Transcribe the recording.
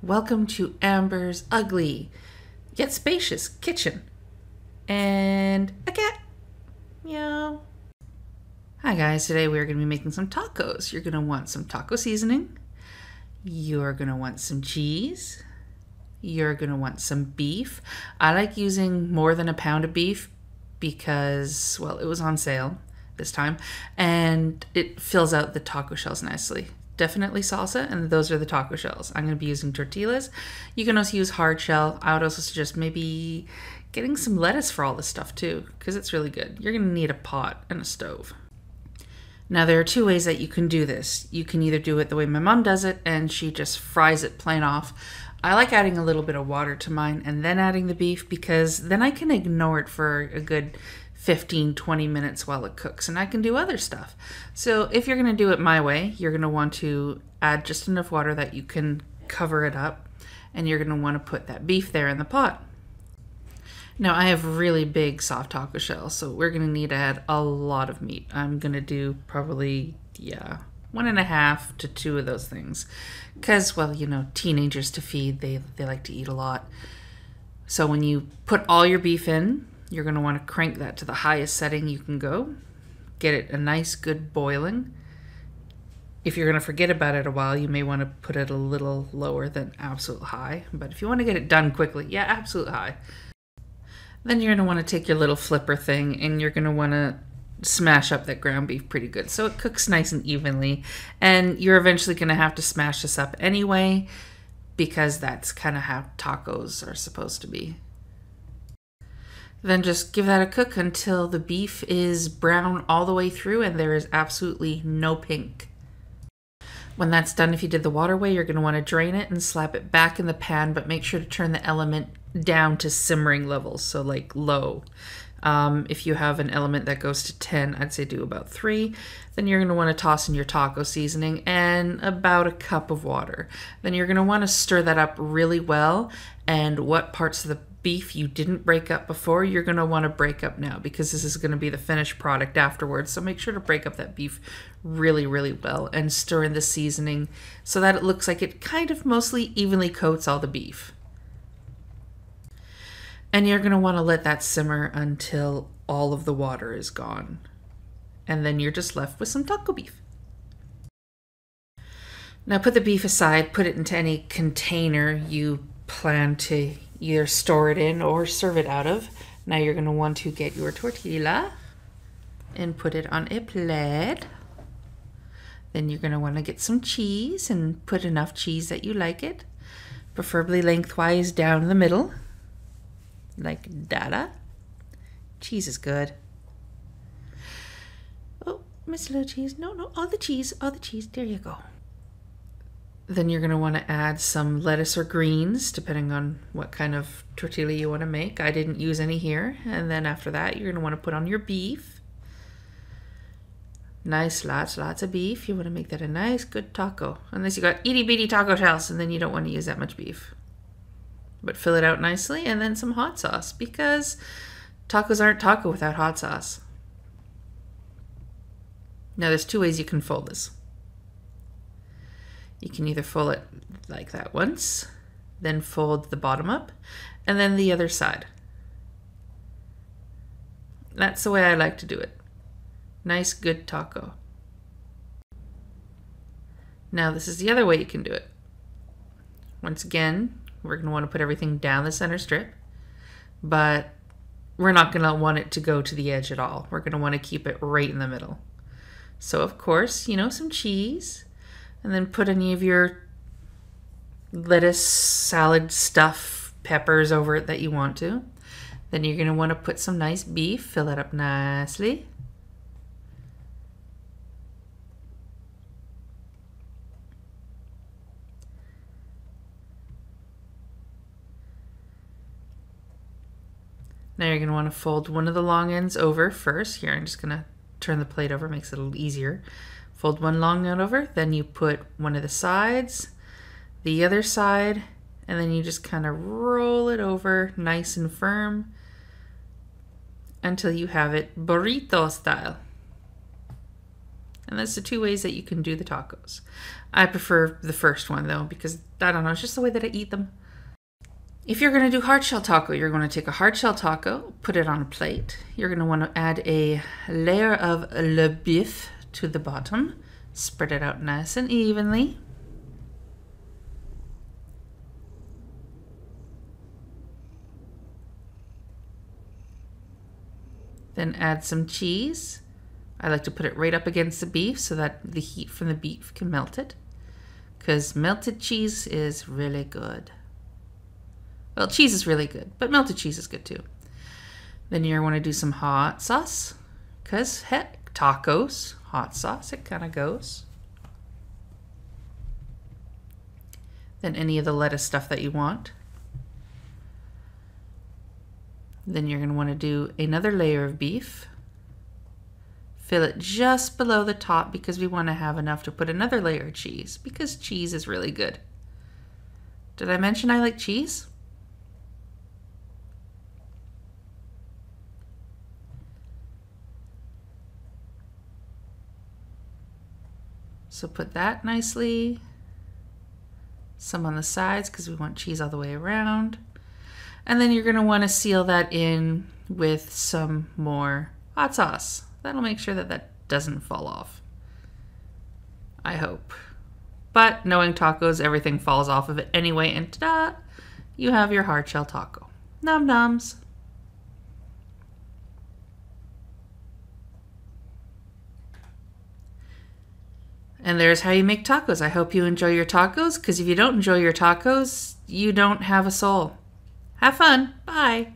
Welcome to Amber's ugly yet spacious kitchen. And a cat. Meow. Hi guys, today we're going to be making some tacos. You're going to want some taco seasoning. You're going to want some cheese. You're going to want some beef. I like using more than a pound of beef because, well, it was on sale this time and it fills out the taco shells nicely. Definitely salsa, and those are the taco shells. I'm going to be using tortillas. You can also use hard shell. I would also suggest maybe getting some lettuce for all this stuff too, because it's really good. You're going to need a pot and a stove. Now there are two ways that you can do this. You can either do it the way my mom does it, and she just fries it plain off. I like adding a little bit of water to mine and then adding the beef, because then I can ignore it for a good 15-20 minutes while it cooks, and I can do other stuff. So if you're going to do it my way, you're going to want to add just enough water that you can cover it up, and you're going to want to put that beef there in the pot. Now I have really big soft taco shells, so we're going to need to add a lot of meat. I'm going to do probably 1.5 to 2 of those things, because, well, you know, teenagers to feed, they like to eat a lot. So when you put all your beef in, you're going to want to crank that to the highest setting you can go. Get it a nice good boiling. If you're going to forget about it a while, you may want to put it a little lower than absolute high. But if you want to get it done quickly, yeah, absolute high. Then you're going to want to take your little flipper thing and you're going to want to smash up that ground beef pretty good so it cooks nice and evenly. And you're eventually going to have to smash this up anyway, because that's kind of how tacos are supposed to be. Then just give that a cook until the beef is brown all the way through and there is absolutely no pink. When that's done, if you did the water way, you're going to want to drain it and slap it back in the pan, but make sure to turn the element down to simmering levels, so like low. If you have an element that goes to 10, I'd say do about 3. Then you're going to want to toss in your taco seasoning and about a cup of water. Then you're going to want to stir that up really well, and what parts of the beef you didn't break up before, you're going to want to break up now, because this is going to be the finished product afterwards. So make sure to break up that beef really, really well and stir in the seasoning so that it looks like it kind of mostly evenly coats all the beef. And you're going to want to let that simmer until all of the water is gone. And then you're just left with some taco beef. Now put the beef aside, put it into any container you plan to either store it in or serve it out of. Now you're going to want to get your tortilla and put it on a plate. Then you're going to want to get some cheese and put enough cheese that you like it, preferably lengthwise down the middle, like that. Cheese is good. Oh, Miss Little Cheese. No, all the cheese. There you go. Then you're going to want to add some lettuce or greens, depending on what kind of tortilla you want to make. I didn't use any here. And then after that, you're going to want to put on your beef. Nice, lots of beef. You want to make that a nice, good taco. Unless you got itty bitty taco shells, and then you don't want to use that much beef. But fill it out nicely, and then some hot sauce, because tacos aren't taco without hot sauce. Now there's 2 ways you can fold this. You can either fold it like that once, then fold the bottom up, and then the other side. That's the way I like to do it. Nice, good taco. Now this is the other way you can do it. Once again, we're going to want to put everything down the center strip, but we're not going to want it to go to the edge at all. We're going to want to keep it right in the middle. So of course, you know, some cheese. And then put any of your lettuce, salad stuff, peppers over it that you want to. Then you're going to want to put some nice beef, fill it up nicely. Now you're going to want to fold one of the long ends over first. Here, I'm just going to turn the plate over, makes it a little easier. Fold one long end over, then you put one of the sides, the other side, and then you just kind of roll it over nice and firm until you have it burrito style. And that's the 2 ways that you can do the tacos. I prefer the first one though, because I don't know, it's just the way that I eat them. If you're going to do hard shell taco, you're going to take a hard shell taco, put it on a plate. You're going to want to add a layer of le beef to the bottom. Spread it out nice and evenly. Then add some cheese. I like to put it right up against the beef so that the heat from the beef can melt it. Because melted cheese is really good. Well, cheese is really good, but melted cheese is good too. Then you're going to do some hot sauce, because heck, tacos, hot sauce, it kind of goes. Then any of the lettuce stuff that you want. Then you're going to want to do another layer of beef. Fill it just below the top because we want to have enough to put another layer of cheese, because cheese is really good. Did I mention I like cheese? So put that nicely. Some on the sides because we want cheese all the way around. And then you're going to want to seal that in with some more hot sauce. That'll make sure that that doesn't fall off. I hope. But knowing tacos, everything falls off of it anyway, and ta-da! You have your hard shell taco. Num nums. And there's how you make tacos. I hope you enjoy your tacos, because if you don't enjoy your tacos, you don't have a soul. Have fun. Bye.